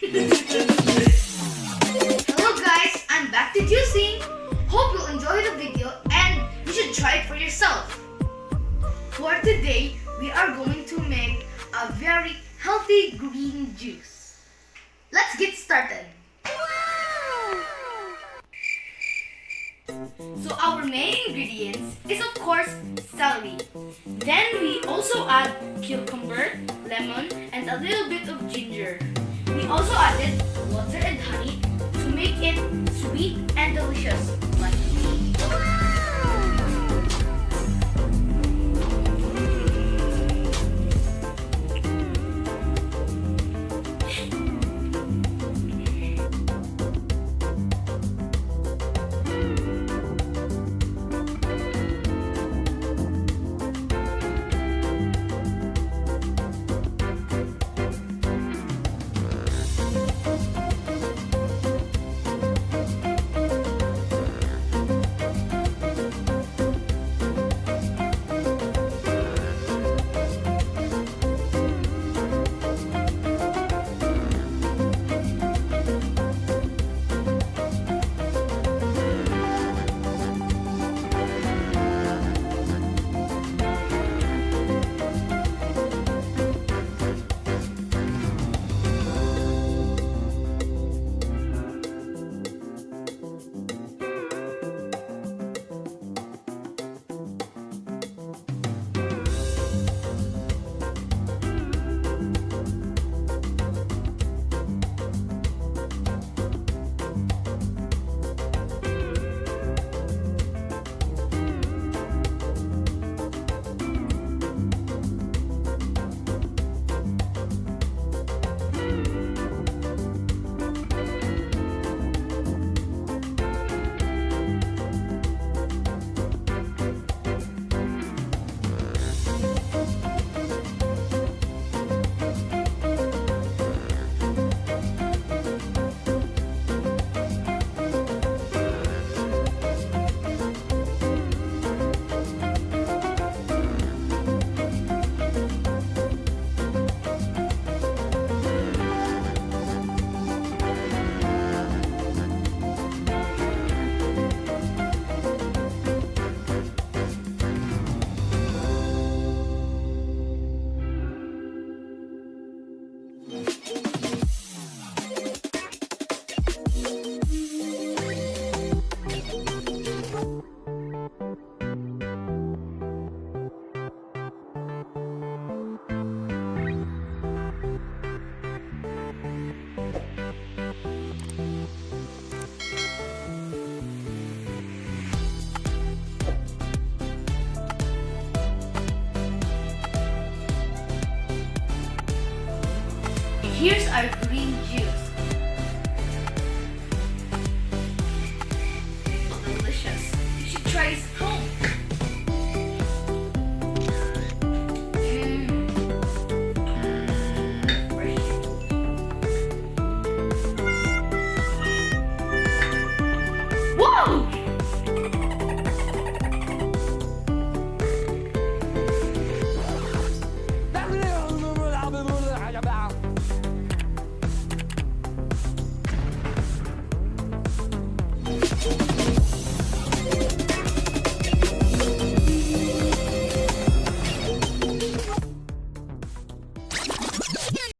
Hello guys, I'm back to juicing. Hope you'll enjoy the video and you should try it for yourself. For today, we are going to make a very healthy green juice. Let's get started. So our main ingredients is of course celery. Then we also add cucumber, lemon, and a little bit of ginger. We also added water and honey to make it sweet and delicious like me. Here's our green juice.